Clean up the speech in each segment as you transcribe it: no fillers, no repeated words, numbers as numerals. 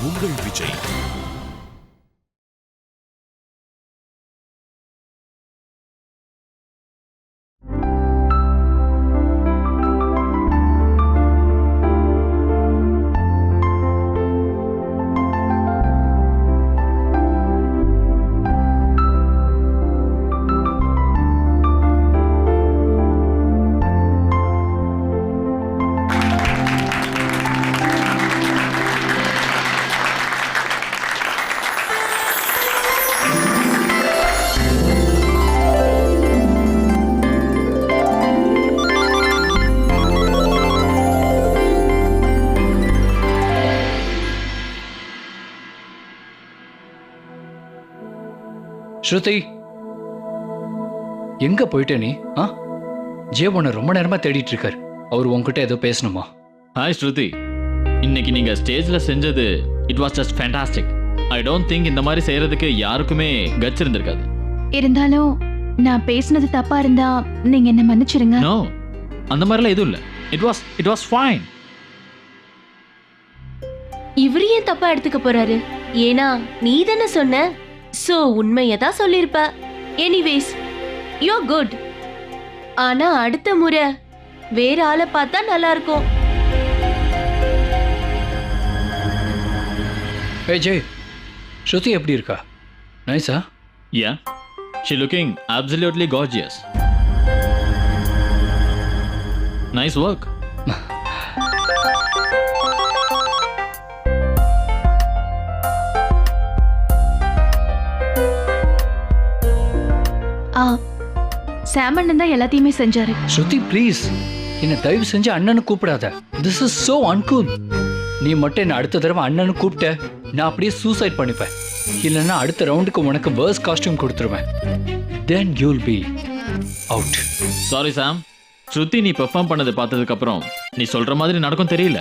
உங்கள் விஜய். ஸ்ருதி, எங்க போயிட்ட நீ? ஜே உன்னை ரொம்ப நேரமா தேடிட்டு இருக்காரு. அவர் உன்கிட்ட ஏதோ பேசணுமா? ஹாய் ஸ்ருதி, இன்னைக்கு நீங்க ஸ்டேஜ்ல செஞ்சது it was just fantastic. I don't think இந்த மாதிரி செய்யறதுக்கு யாருக்குமே கட்ஸ் இருந்திருக்காது. இருந்தாலும் நான் பேசினது தப்பா இருந்தா நீங்க என்ன மன்னிச்சிருங்க. நோ, அந்த மாதிரிலாம் எதுவும் இல்ல. It was fine. இவரு ஏன் தப்பா எடுத்துக்க போறாரு? ஏன்னா நீ தானே சொன்ன, சோ உண்மையதான் சொல்லிருப்ப. Anyways you good. ஆனா அடுத்த முறை வேற ஆளை பார்த்தா நல்லா இருக்கும். ஏய் ஜெய், ஸ்ருதி எப்படி இருக்கா? நைஸா? Yeah, she looking absolutely gorgeous. Nice work. சாமண்ணன் தான் எல்லாத்தையுமே செஞ்சாரு. ஸ்ருதி ப்ளீஸ், என்ன தயவு செஞ்சு அண்ணனு கூப்பிடாத. This is so uncool. நீ மட்டும் என்ன அடுத்த தடவை அண்ணனு கூப்பிட்ட, நான் அப்படியே சூசைட் பண்ணிப்பேன். இல்லைன்னா அடுத்த ரவுண்டுக்கு உனக்கு வேர்ஸ் காஸ்டியூம் கொடுத்துருவேன். Then you'll be out. Sorry Sam, Shruti நீ பெர்ஃபார்ம் பண்ணதை பார்த்ததுக்கு அப்புறம் நீ சொல்ற மாதிரி நடக்கும் தெரியல.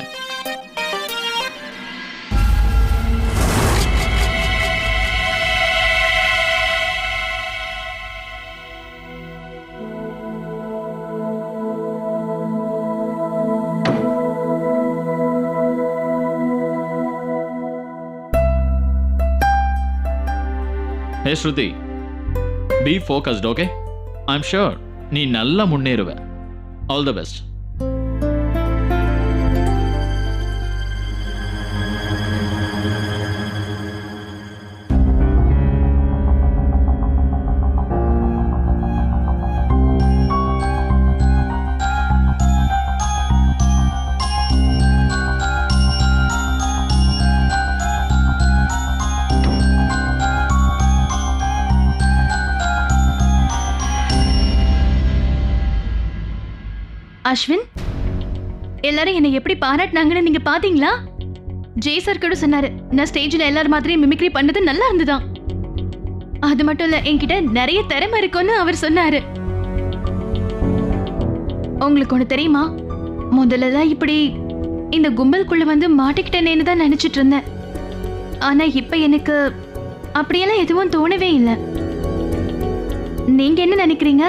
Hey Shruti, be focused, okay? I'm sure நீ நல்லா முன்னேறுவ. All the best. அஸ்வின், எல்லாரும் என்னை எப்படி பாராட்டினாங்கன்னு நீங்க பாத்தீங்களா? ஜெய் சார் கூட சொன்னாரு, நான் ஸ்டேஜ்ல எல்லாரும் மாதிரியும் மிமிக்ரி பண்ணது நல்லா இருந்துதான். அது மட்டும் இல்ல, என்கிட்ட நிறைய திறமை இருக்குன்னு அவர் சொன்னாரு. உங்களுக்கு ஒண்ணு தெரியுமா? முதல்லதான் இப்படி இந்த கும்பலுக்குள்ள வந்து மாட்டிக்கிட்டேனேன்னு தான் நினைச்சிட்டு இருந்தேன். ஆனா இப்ப எனக்கு அப்படியெல்லாம் எதுவும் தோணவே இல்லை. நீங்க என்ன நினைக்கிறீங்க?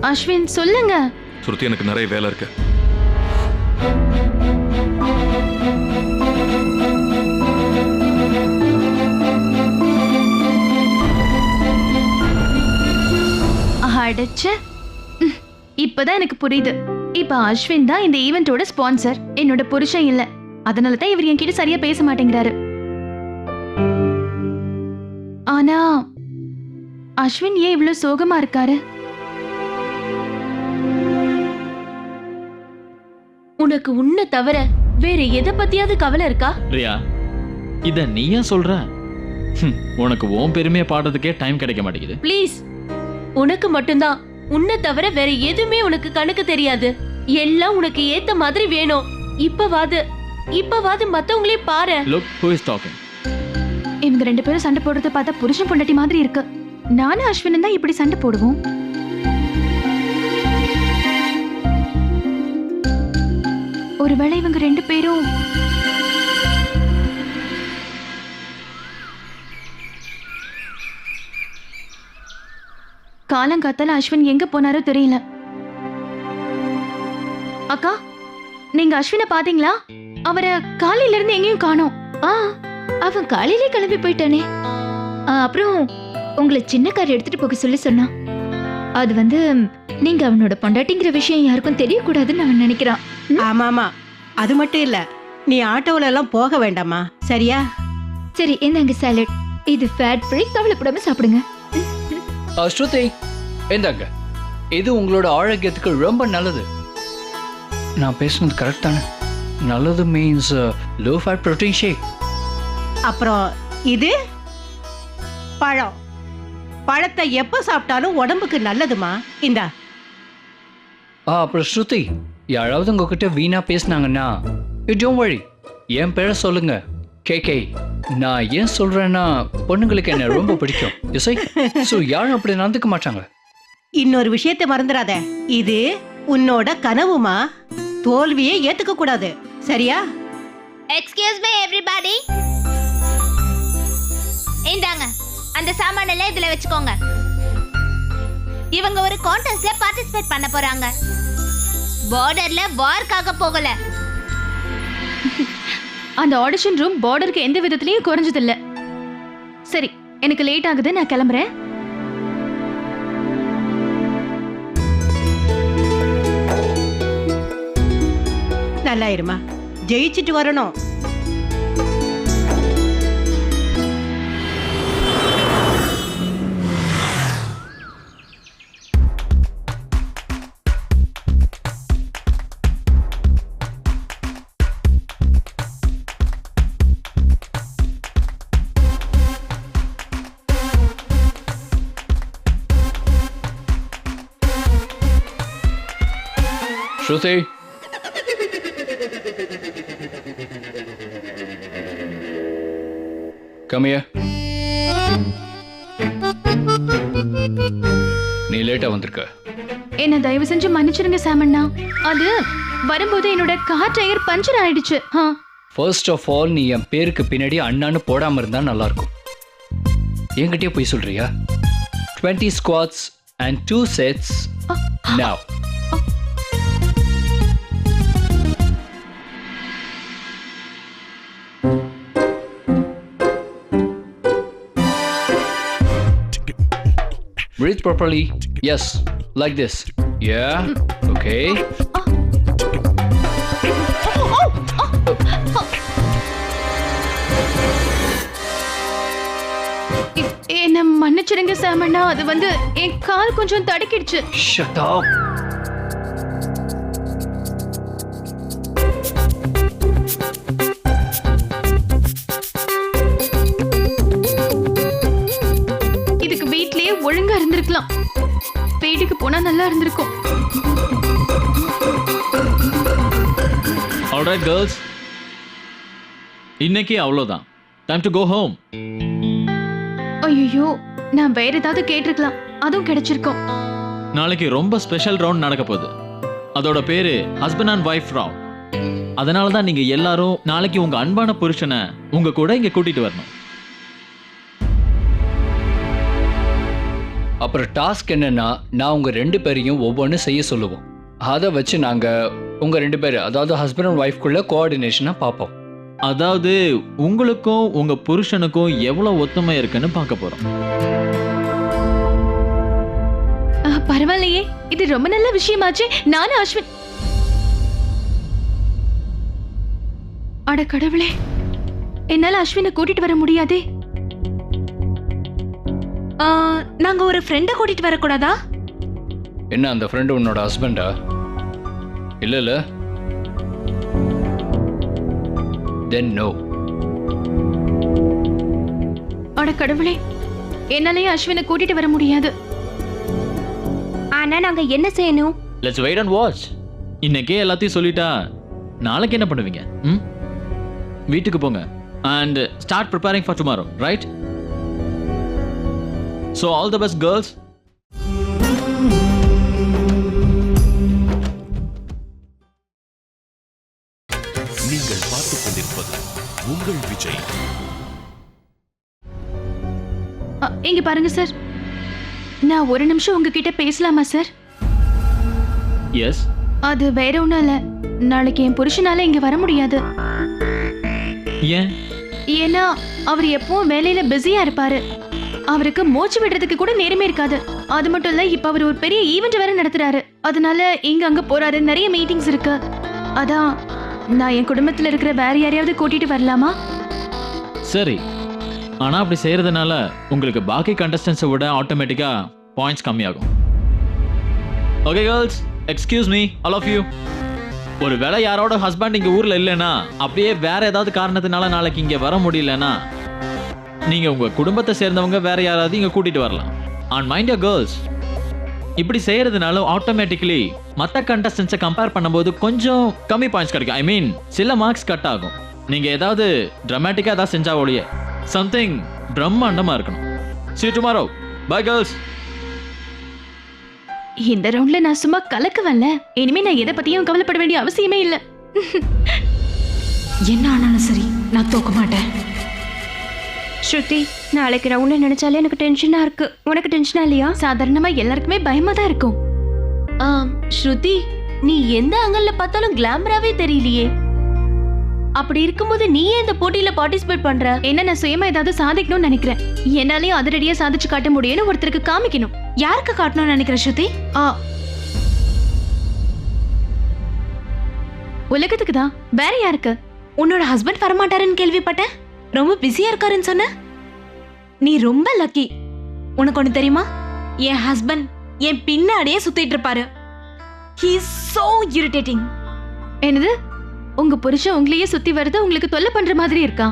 அஸ்வின் சொல்லுங்க. ஸ்ருதி, எனக்கு நிறைய வேலை இருக்கு. அடச்சே, இப்பதான் எனக்கு புரியுது. இப்ப அஸ்வின் தான் இந்த ஈவென்ட்டோட ஸ்பான்சர், என்னோட புருஷன் இல்ல. அதனால தான் இவர் என்கிட்ட சரியா பேச மாட்டேங்கிறாரு. ஆனா அஸ்வின் ஏன் இவ்வளவு சோகமா இருக்காரு? உனக்கு உன்னை தவிர வேற எதை பத்தியாவது கவலை இருக்கா? ரியா, இத நீ ஏன் சொல்ற? உனக்கு ஓம் பெருமையை பாடுறதுக்கே டைம் கிடைக்க மாட்டேங்குது. ப்ளீஸ், உனக்கு மட்டும்தான் உன்னை தவிர வேற எதுவுமே உனக்கு கணக்கு தெரியாது. எல்லாம் உனக்கு ஏத்த மாதிரி வேணும். இப்பவாது மத்தவங்களே பாரு. Look who is talking. இவங்க ரெண்டு பேரும் சண்டை போடுறத பார்த்தா புருஷன் பொண்டாட்டி மாதிரி இருக்கு. நானும் அஸ்வினும் தான் இப்படி சண்டை போடுவோம். ஒருவேளை இவங்க ரெண்டு பேரும் காலங்காத்தால அஸ்வின் எங்க போனாரோ தெரியல. அக்கா, நீங்க அஸ்வினை பாத்தீங்களா? அவரை காலையில இருந்து எங்கேயும் காணோம். அவன் காலையிலே கிளம்பி போயிட்டானே. அப்புறம் உங்களை சின்ன கார் எடுத்துட்டு போக சொல்லி சொன்னான். அது வந்து நீங்க அவனோட பொண்டாட்டிங்கிற விஷயம் யாருக்கும் தெரியக்கூடாதுன்னு அவன் நினைக்கிறான். ஆமாமா, அது மட்டும் இல்ல, நீ ஆட்டோல எல்லாம் போக வேண்டாமா, சரியா? சரி, இந்தாங்க சாலட். இது ஃபேட் ஃப்ரீ, கவலைப்படாம சாப்பிடுங்க. ஸ்ருதி, இந்தாங்க. இது உங்களோட ஆரோக்கியத்துக்கு ரொம்ப நல்லது. நான் பேசுனது கரெக்ட் தானே? நல்லது means low fat protein shake. அப்புறம் இது பழம். பழத்தை எப்ப சாப்பிட்டாலும் உடம்புக்கு நல்லதுமா. இந்தா. அப்புறம் ஸ்ருதி, யாராவது உங்ககிட்ட வீணா பேசினாங்கன்னா டோன்ட் வரி, என் பேரை சொல்லுங்க, கேகே. நான் ஏன் சொல்றேன்னா பொண்ணுங்களுக்கு என்ன ரொம்ப பிடிக்கும். இசை ஸோ யாரும் அப்படி நடந்துக்க மாட்டாங்க. இன்னொரு விஷயத்தை மறந்துடாத, இது உன்னோட கனவுமா. தோல்வியை ஏத்துக்க கூடாது, சரியா? எக்ஸ்கியூஸ் மீ எவ்ரிபாடி, இந்தாங்க அந்த சாமானெல்லாம் இதுல வச்சுக்கோங்க. இவங்க ஒரு கான்டெஸ்ட்ல பார்ட்டிசிபேட் பண்ண போறாங்க. பார்டர்ல வார்க்காக போகல. அந்த ஆடிஷன் ரூம் பார்டருக்கு எந்த விதத்திலயும் குறைஞ்சது இல்ல. சரி, எனக்கு லேட் ஆகுது, நான் கிளம்புறேன். நல்லா இருமா, ஜெயிச்சிட்டு வரணும். ஸ்ருதி, come here. நீ லேட்டா வந்திருக்க. என்ன தயவு செஞ்சு மன்னிச்சிருங்க சாமண்ணா. அது வரும்போது என்னோட கார் டயர் பஞ்சர் ஆயிடுச்சு. ஃபர்ஸ்ட் ஆஃப் ஆல், நீ என் பேருக்கு பின்னாடி அண்ணான்னு போடாம இருந்தா நல்லா இருக்கும். என்கிட்டயே போய் சொல்றியா? 20 squats and 2 sets now. Breathe properly. Yes, like this. Yeah. Okay. என்ன மன்னிச்சிருங்க சாமண்ணா. அது வந்து என் கால் கொஞ்சம் தடுக்கிடுச்சு. Shut up. இதுக்கு வீட்லயே ஒழுங்கா இருந்திருக்கலாம். வீட்டுக்கு போனா நல்லா இருந்திருக்கும். Alright girls, இன்னைக்கு அவ்வளோதான். Time to go home. ஐயோ, நான் வேற ஏதாவது கேட்டிருக்கலாம், அதுவும் கிடைச்சிருக்கும். நாளைக்கு ரொம்ப ஸ்பெஷல் ரவுண்ட் நடக்க போகுது. அதோட பேரு ஹஸ்பண்ட் அண்ட் ஒய்ஃப் ரவுண்ட். அதனால தான் நீங்க எல்லாரும் நாளைக்கு உங்க அன்பான புருஷனை உங்க கூட இங்க கூட்டிட்டு வரணும். அப்புறம் டாஸ்க் என்னன்னா, நான் உங்க 2 பேரையும் ஒவ்வொன்று செய்ய சொல்லுவோம். அதை வச்சு நாங்க உங்க 2 பேர், அதாவது ஹஸ்பண்ட் அண்ட் ஒய்ஃப்குள்ள கோஆர்டினேஷனை பார்ப்போம். அதாவது உங்களுக்கும் உங்க புருஷனுக்கும் எவ்வளவு ஒத்துமை இருக்குன்னு பார்க்க போறோம். பரவாயில்லையே, இது ரொம்ப நல்ல விஷயமாச்சு. நானும் அஸ்வின். அட கடவுளே, என்னால அஸ்வினை கூட்டிட்டு வர முடியாதே. நாங்க ஒரு ஃப்ரெண்ட கூட்டிட்டு வரக்கூடாதா? என்ன, அந்த ஃப்ரெண்டு உன்னோட ஹஸ்பண்டா? இல்ல. Then no. அட கடவுளே, என்னாலயே அஸ்வினை கூட்டிட்டு வர முடியாது. ஆனா நாங்க என்ன செய்யணும்? Let's wait and watch. இன்னைக்கே எல்லாத்தையும் சொல்லிட்டா நாளைக்கு என்ன பண்ணுவீங்க? வீட்டுக்கு போங்க and start preparing for tomorrow, right? So all the best girls. நீங்கள் பார்த்துக் கொண்டிருப்பது உங்கள் விஜய். இங்க பாருங்க சார், நான் ஒரு நிமிஷம் உங்ககிட்ட பேசலாமா சார்? எஸ். அது வேற ஒண்ணும் இல்ல. நாளைக்கு என் புருஷனால இங்க வர முடியாது. ஏன்? ஏன்னா அவர் எப்பவும் வேலையில பிஸியா இருப்பாரு. அவருக்கு மூச்சு விடுறதுக்கு கூட நேரமே இருக்காது. அது மட்டும் இல்ல, இப்ப அவர் ஒரு பெரிய ஈவென்ட் வேற நடத்துறாரு. அதனால இங்க அங்க போறாரு, நிறைய மீட்டிங்ஸ் இருக்கு. அதான் நான் என் குடும்பத்துல இருக்கிற வேற யாரையாவது கூட்டிட்டு வரலாமா? சரி, ஆனா அப்படி செய்யறதுனால உங்களுக்கு பாக்கி கண்டஸ்டன்ஸை விட ஆட்டோமேட்டிக்கா பாயிண்ட்ஸ் கம்மியாகும். Okay girls, excuse me all of you. ஒரு வேளை யாரோட ஹஸ்பண்ட் இங்க ஊர்ல இல்லைன்னா, அப்படியே வேற ஏதாவது காரணத்தினால நாளைக்கு இங்க வர முடியலன்னா, நீங்க உங்க குடும்பத்தை சேர்ந்தவங்க வேற யாராவது இங்க கூட்டிட்டு வரலாம். அண்ட் மைண்ட் யூர் கேர்ள்ஸ், இப்படி செய்யறதுனால ஆட்டோமேட்டிக்கலி மற்ற கண்டஸ்டன்ஸை கம்பேர் பண்ணும்போது கொஞ்சம் கம்மி பாயிண்ட்ஸ் கிடைக்கும். ஐ மீன் சில மார்க்ஸ் கட் ஆகும். நீங்க ஏதாவது டிராமாட்டிக்கா ஏதாவது செஞ்சா ஒழிய சம்திங் பிரம்மாண்டமா இருக்கணும். See you tomorrow. Bye girls. இந்த ரவுண்ட்ல நான் சும்மா கலக்குவல்ல. இனிமே நான் எதை பத்தியும் கவலைப்பட வேண்டிய அவசியமே இல்ல. என்ன ஆனாலும் சரி, நான் தோக்க மாட்டேன். ஸ்ருதி, நாளைக்கு ரவுண்ட நினைச்சாலே எனக்கு டென்ஷனா இருக்கு. உனக்கு டென்ஷனா இல்லையா? சாதாரணமா எல்லாருக்குமே பயமா தான் இருக்கும். ஸ்ருதி, நீ எந்த ஆங்கிள் பார்த்தாலும் கிளாமராவே தெரியலையே. அப்படி இருக்கும்போது நீ ஏன் இந்த போட்டியில பார்ட்டிசிபேட் பண்ற? என்ன, நான் சுயமா ஏதாவது சாதிக்கணும்னு நினைக்கிறேன். என்னாலயும் அதிரடியா சாதிச்சு காட்ட முடியும்னு ஒருத்தருக்கு காமிக்கணும். யாருக்கு காட்டணும்னு நினைக்கிற ஸ்ருதி? உலகத்துக்கு தான். வேற யாருக்கு? உன்னோட ஹஸ்பண்ட் வரமாட்டாருன்னு கேள்விப்பட்டேன். ரொம்ப பிஸியா இருக்காருன்னு சொன்ன. நீ ரொம்ப லக்கி. உனக்கு ஒண்ணு தெரியுமா? என் ஹஸ்பண்ட் என் பின்னாடியே சுத்திட்டு இருப்பாரு. He is so irritating. என்னது? உங்க புருஷன் உங்களையே சுத்தி வருது, உங்களுக்கு தொல்லை பண்ற மாதிரி இருக்கா?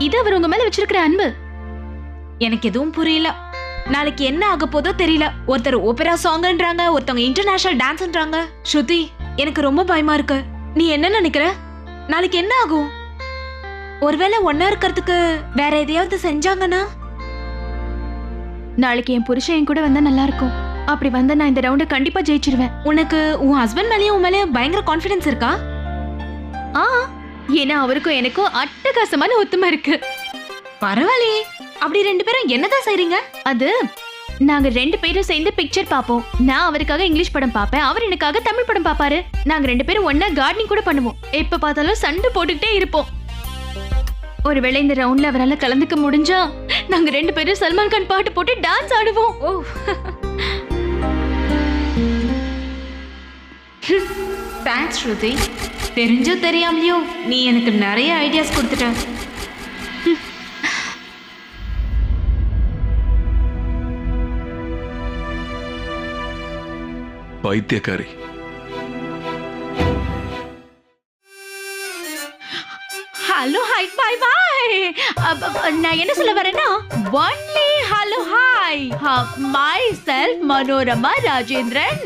இது அவர் உங்க மேல வச்சிருக்கிற அன்பு. எனக்கு எதுவும் புரியல. நாளைக்கு என்ன ஆக போதோ தெரியல. ஒருத்தர் ஓபரா சாங்ன்றாங்க, ஒருத்தவங்க இன்டர்நேஷனல் டான்ஸ்ன்றாங்க. ஸ்ருதி, எனக்கு ரொம்ப பயமா இருக்கு. நீ என்ன நினைக்கிற? நாளைக்கு என்ன ஆகும்? ஒருவேளை ஒன்னா இருக்கிறதுக்கு வேற எதையாவது செஞ்சாங்கன்னா? நாளைக்கு என் புருஷன் என் கூட வந்தா நல்லா இருக்கும். அப்படி வந்தா நான் இந்த ரவுண்ட கண்டிப்பா ஜெயிச்சிருவேன். உனக்கு உன் ஹஸ்பண்ட் மேலயும் உன் மேலயும் பயங்கர கான்ஃபிடன்ஸ் இருக்கா? ஏன்னா அவருக்கும் எனக்கும் அட்டகாசமான ஒத்துமை இருக்கு. பரவாயில்லையே. அப்படி ரெண்டு பேரும் என்னதான் செய்றீங்க? அது நாங்க ரெண்டு பேரும் சேர்ந்து பிக்சர் பாப்போம். நான் அவருக்காக இங்கிலீஷ் படம் பாப்பேன், அவர் எனக்காக தமிழ் படம் பாப்பாரு. நாங்க ரெண்டு பேரும் ஒன்னா கார்டனிங் கூட பண்ணுவோம். எப்ப பார்த்தாலும் சண்டை போட்டுக்கிட்டே இருப்போம். ஒருவேளை இந்த ரவுண்ட்ல அவரால கலந்துக்க முடிஞ்சா நாங்க ரெண்டு பேரும் சல்மான் கான் பாட்டு போட்டு டான்ஸ் ஆடுவோம். தேங்க்ஸ் ஸ்ருதி. தெரிஞ்சோ தெரியாமலையோ நீ எனக்கு நிறைய ஐடியாஸ் கொடுத்துட்ட. பைத்தியக்காரி. Hello hi bye bye. நான் என்ன சொல்ல வரேன்னா, only hello hi. Myself Manorama Rajendran.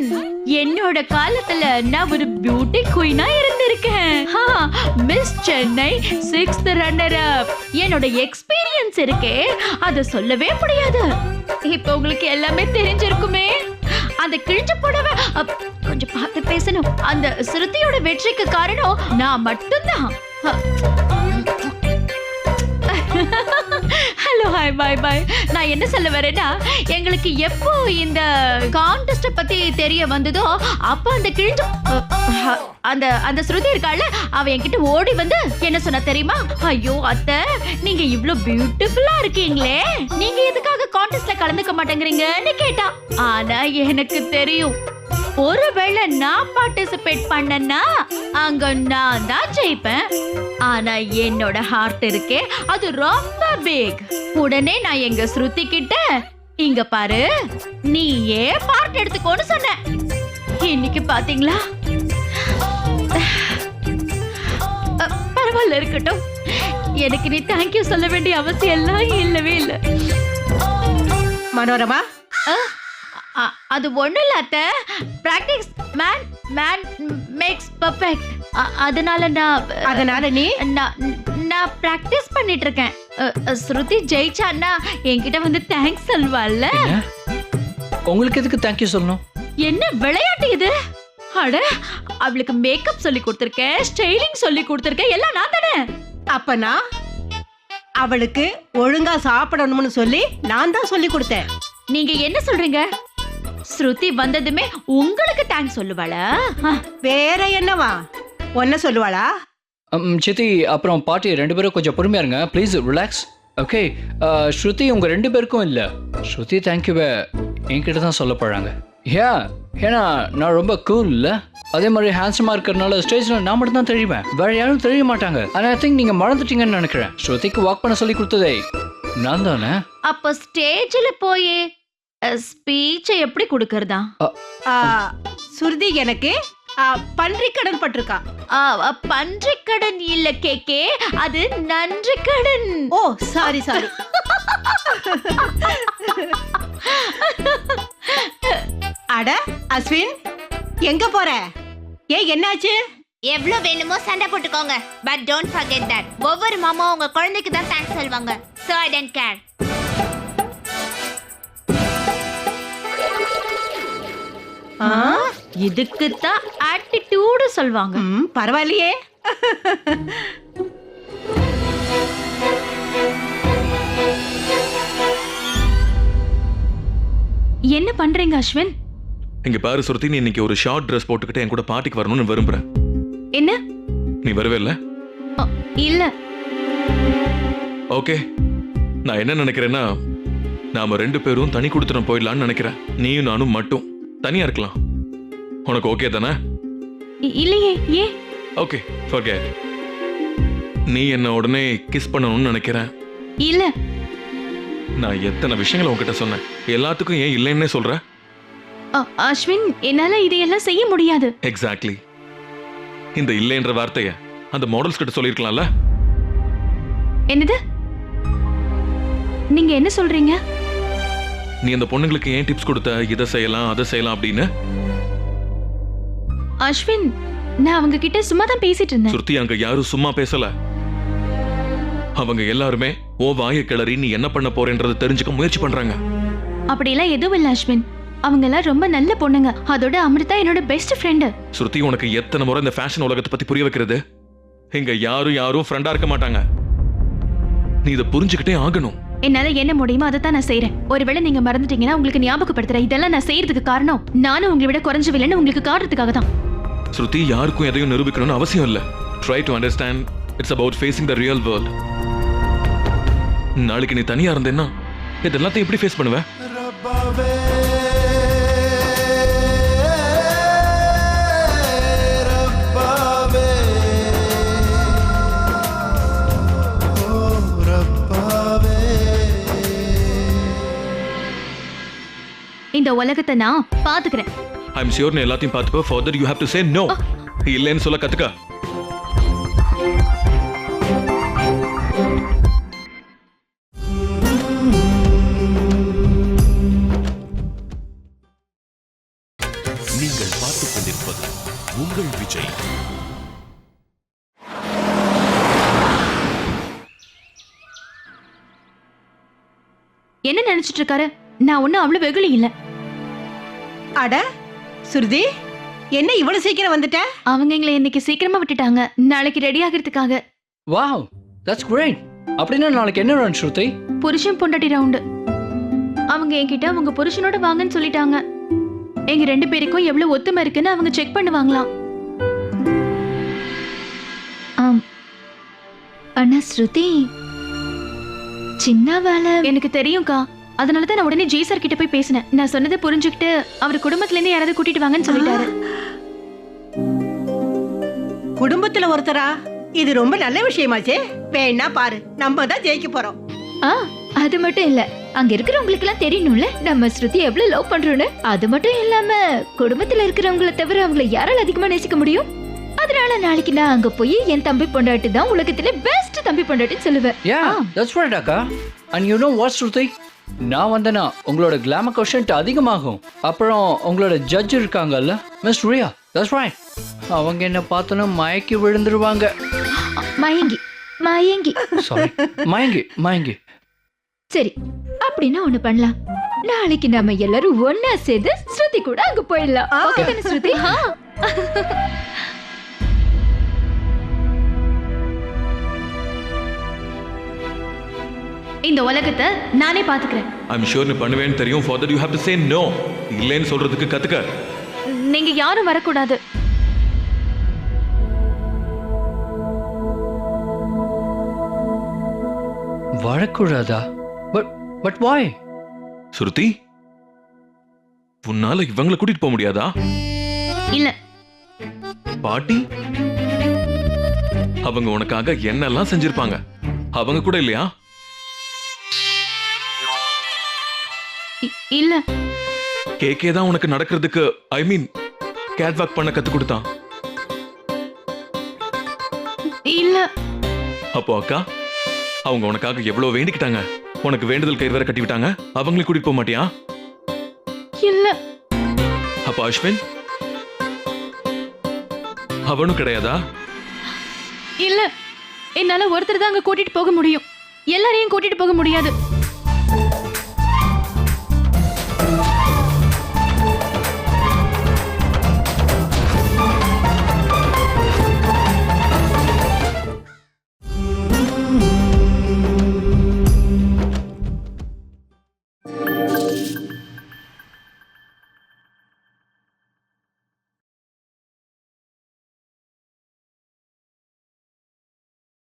என்னோட காலத்துல நான் ஒரு பியூட்டி குயினா இருந்திருக்கேன். Miss Chennai 6th runner up. என்னோட எக்ஸ்பீரியன்ஸ் இருக்கே, அத சொல்லவே முடியாது. இப்ப உங்களுக்கு எல்லாமே தெரிஞ்சிருக்குமே. அந்த கிழிஞ்ச புடவை, கொஞ்சம் பார்த்து பேசணும். அந்த ஸ்ருதியோட வெற்றிக்கு காரணம் நான் மட்டும்தான். Hello hi bye bye. நான் என்ன சொல்ல வரேன்னா, எங்களுக்கு எப்போ இந்த கான்டெஸ்ட் பத்தி தெரிய வந்ததோ அப்ப அந்த கிழிஞ்ச அந்த ஸ்ருதி இருக்கால, அவ என்கிட்ட ஓடி வந்து என்ன சொன்னா தெரியுமா? ஐயோ அத்தை, நீங்க இவ்ளோ பியூட்டிஃபுல்லா இருக்கீங்களே, நீங்க எதுக்காக கான்டெஸ்ட்ல கலந்துக்க மாட்டேங்கிறீங்கன்னு கேட்டா. ஆனா எனக்கு தெரியும், ஒருவேளை நான் பார்ட்டிசிபேட் பண்ணனா அங்க நான் தான் ஜெயிப்பேன். ஆனா என்னோட ஹார்ட் இருக்கே, அது ரொம்ப பிக். உடனே நான் எங்க ஸ்ருதி கிட்ட, இங்க பாரு, நீ ஏன் பார்ட் எடுத்துக்கோன்னு சொன்னேன். இன்னைக்கு பாத்தீங்களா? பரவாயில்ல, இருக்கட்டும். எனக்கு நீ தேங்க்யூ சொல்ல வேண்டிய அவசியம் எல்லாம் இல்லவே இல்லை. மனோரமா, அது ஒண்ணும் இல்ல அத்தை. Practice man man maths perfect. அதனால நான் பிராக்டிஸ் பண்ணிட்டு இருக்கேன். ஸ்ருதி ஜெயிச்சான்னா என்கிட்ட வந்து தேங்க்ஸ் சொல்வாள்ல. உங்களுக்கு எதுக்கு தேங்க்யூ சொல்லணும்? என்ன விளையாட்டு இது? அட, அவளுக்கு மேக்கப் சொல்லி கொடுத்திருக்கேன், ஸ்டைலிங் சொல்லி கொடுத்திருக்கேன், எல்லாம் நான் தானே. அப்பனா அவளுக்கு ஒழுங்கா சாப்பிடணும்னு சொல்லி நான் தான் சொல்லி கொடுத்தேன். நீங்க என்ன சொல்றீங்க? ஸ்ருதி வந்ததுமே உங்களுக்கு தேங்க்ஸ் சொல்லுவாளா? வேற என்னவா? ஒன்ன சொல்லுவாளா? சித்தி அப்புறம் பாட்டி 2 பேரும் கொஞ்சம் பொறுமையா இருங்க ப்ளீஸ் ரிலாக்ஸ். ஓகே ஸ்ருதி உங்க 2 பேருக்கும் இல்லை, ஸ்ருதி தேங்க்யூவை என்கிட்ட தான் சொல்ல போகிறாங்க. ஏன்னா நான் ரொம்ப கூல் இல்லை, அதே மாதிரி ஹேண்ட்ஸமாக இருக்கிறதுனால ஸ்டேஜில் நான் மட்டும் தான் தெரியுவேன், வேற யாரும் தெரிய மாட்டாங்க. ஆனால் ஐ திங்க் நீங்கள் மறந்துட்டீங்கன்னு நினைக்கிறேன். ஸ்ருதிக்கு வாக் பண்ண சொல்லி கொடுத்ததே நான் தானே. அப்போ ஸ்டேஜ்ல போய் ஸ்பீச்சை எப்படி கொடுக்கறதா? சுருதி எனக்கு பன்றி கடன் பட்டிருக்கா. பன்றிக்கடன் இல்ல கேக்கே, அது நன்றி கடன். ஓ சாரி. அட அஸ்வின், எங்க போற? என்னாச்சு? எவ்வளவு வேணுமோ சண்டை போட்டுக்கோங்க, பட் டோன்ட் ஃபர்கெட் தட் ஒவ்வொரு மாமாவும் உங்க குழந்தைக்கு தான் தேங்க்ஸ் சொல்வாங்க. So I don't care. இதுக்கு தான் ஆட்டிடியூட் சொல்வாங்க. பரவாயில்லையே. என்ன பண்றீங்க அஸ்வின்? இங்க பாரு சுருதி, நீ இன்னைக்கு ஒரு ஷார்ட் ட்ரெஸ் போட்டுக்கிட்டு என் கூட பார்ட்டிக்கு வரணும்னு விரும்புறேன். என்ன? நீ வரவே இல்ல? இல்ல. ஓகே, நான் என்ன நினைக்கிறேன்னா, நாம 2 பேரும் தனி கொடுத்துட்டு போயிடலான்னு நினைக்கிறேன். நீயும் நானும் மட்டும் தனியா இருக்கலாம். உனக்கு ஓகே தானே? இல்லையே. ஏ? Okay forget. நீ என்ன உடனே கிஸ் பண்ணணும்னு நினைக்கிறேன். இல்ல. நான் எத்தனை விஷயங்களை உன்கிட்ட சொன்னேன், எல்லாத்துக்கும் ஏன் இல்லைன்னே சொல்ற? அஸ்வின், என்னால இதையெல்லாம் செய்ய முடியாது. எக்ஸாக்ட்லி. இந்த இல்லைன்ற வார்த்தைய அந்த மாடல்ஸ் கிட்ட சொல்லிருக்கலாம்ல. என்னது? நீங்க என்ன சொல்றீங்க? நீ அந்த பொண்ணுங்களுக்கு ஏன் டிப்ஸ் கொடுத்த, இதை செய்யலாம் அதை செய்யலாம் அப்படின்னு? அஸ்வின், நான் அவங்க கிட்ட சும்மா தான் பேசிட்டு இருந்தேன். சுருதி, அங்க யாரும் சும்மா பேசல. அவங்க எல்லாருமே ஓ வாயை கிளறி நீ என்ன பண்ண போறேன்றதை தெரிஞ்சுக்க முயற்சி பண்றாங்க. அப்படியெல்லாம் எதுவும் இல்ல அஸ்வின், அவங்க எல்லாம் ரொம்ப நல்ல பொண்ணுங்க. அதோட அமிர்தா என்னோட பெஸ்ட் ஃப்ரெண்டு. சுருதி, உனக்கு எத்தனை முறை இந்த ஃபேஷன் உலகத்தை பத்தி புரிய வைக்கிறது? இங்க யாரும் ஃப்ரெண்டா இருக்க மாட்டாங்க. நீ இதை புரிஞ்சுக்கிட்டே ஆகணும். என்னால என்ன முடியுமோ அதை தான் நான் செய்யறேன். ஒருவேளை நீங்க மறந்துட்டீங்கன்னா உங்களுக்கு ஞாபகப்படுத்துறேன். இதெல்லாம் நான் செய்யறதுக்கு காரணம் நானும் உங்களை விட குறைஞ்சவில்லைன்னு உங்களுக்கு காட்டுறதுக்காக தான். ஸ்ருதி, யாருக்கும் எதையும் நிரூபிக்கணும்னு அவசியம் இல்ல. Try to understand, it's about facing the real world. நாளைக்கு நீ தனியா இருந்தேன்னா இதெல்லாத்தையும் எப்படி ஃபேஸ் பண்ணுவ? இந்த உலகத்தை நான் பாத்துக்கிறேன். ஐம் ஷியோர் நீ எல்லாத்தையும் பார்த்துப்ப. Father, you have to say no. இல்லைன்னு சொல்ல கத்துக்க. நீங்கள் பார்த்துக் கொண்டிருப்பது உங்கள் விஜய். என்ன நினைச்சிட்டு இருக்காரு? நான் ஒண்ணும் அவ்வளவு வெகுளி இல்ல. அட சுருதி, என்ன இவ்வளவு சீக்கிரம் வந்துட்ட? அவங்க எங்களை இன்னைக்கு சீக்கிரமா விட்டுட்டாங்க, நாளைக்கு ரெடி ஆகிறதுக்காக. Wow, that's great. அப்படின்னா நாளைக்கு என்ன ரவுண்ட் ஸ்ருதி? புருஷன் பொண்டாட்டி ரவுண்டு. அவங்க என்கிட்ட அவங்க புருஷனோட வாங்கன்னு சொல்லிட்டாங்க. எங்க 2 பேருக்கும் எவ்வளவு ஒத்துமை இருக்குன்னு அவங்க செக் பண்ணுவாங்களாம். ஆனா ஸ்ருதி, சின்ன வேலை எனக்கு தெரியும்க்கா. அதனாலதான் நான் உடனே ஜெய் சார் கிட்ட போய் பேசினேன். நான் சொன்னதை புரிஞ்சுக்கிட்டு அவர் குடும்பத்துல இருந்து யாராவது கூட்டிட்டு வாங்கன்னு சொல்லிட்டாரு. குடும்பத்துல ஒருத்தரா? இது ரொம்ப நல்ல விஷயமாச்சே. வேணா பாரு, நம்ம தான் ஜெயிக்க போறோம். அது மட்டும் இல்ல, அங்க இருக்கிறவங்களுக்கு எல்லாம் தெரியணும்ல நம்ம ஸ்ருதி எவ்வளவு லவ் பண்றோம்னு. அது மட்டும் இல்லாம குடும்பத்துல இருக்கிறவங்கள தவிர அவங்கள யாரால அதிகமா நேசிக்க முடியும்? அதனால நாளைக்கு நான் அங்க போய் என் தம்பி பொண்டாட்டி தான் உலகத்திலே பெஸ்ட் தம்பி பொண்டாட்டின்னு சொல்லுவேன். Yeah, that's right அக்கா. And you know what ஸ்ருதி? நான் வந்தேன்னா உங்களோட கிளாமர் கோஷன்ட் அதிகமாகும். அப்புறம் உங்களோட ஜட்ஜ் இருக்காங்கல்ல மிஸ் ரியா, that's right. அவங்க என்ன பார்த்தோன்னா மயக்கி விழுந்துருவாங்க. மயங்கி சாரி, மயங்கி. சரி, அப்படின்னா ஒண்ணு பண்ணலாம். நாளைக்கு நாம எல்லாரும் ஒன்னா சேர்ந்து ஸ்ருதி கூட அங்க போயிடலாம். ஓகே தானே ஸ்ருதி? இந்த உலகத்தை நானே பாத்துக்கிறேன். ஐம் ஷூர் நீ பண்ணுவேன்னு தெரியும். Father, you have to say no. இல்லைன்னு சொல்றதுக்கு கத்துக்க. நீங்க யாரும் வரக்கூடாது. வரக்கூடாதா? பட் பட் வாய்? சுருதி, உன்னால இவங்களை கூட்டிட்டு போக முடியாதா? இல்ல. பாட்டி அவங்க உனக்காக என்னெல்லாம் செஞ்சிருப்பாங்க, அவங்க கூட இல்லையா? இல்ல. கேக்கே தான் உனக்கு நடக்கிறதுக்கு ஐ மீன் கேட் வாக் பண்ண கத்து கொடுத்தான். இல்ல. அப்போ அக்கா அவங்க உனக்காக எவ்வளவு வேண்டிக்கிட்டாங்க, உனக்கு வேண்டுதல் கயிறு வேற கட்டி விட்டாங்க, அவங்களையும் கூட்டிட்டு போக மாட்டியா? இல்ல. அப்ப அஸ்வின் அவனும் கிடையாதா? இல்ல. என்னால ஒருத்தர் தான் அங்க கூட்டிட்டு போக முடியும், எல்லாரையும் கூட்டிட்டு போக முடியாது.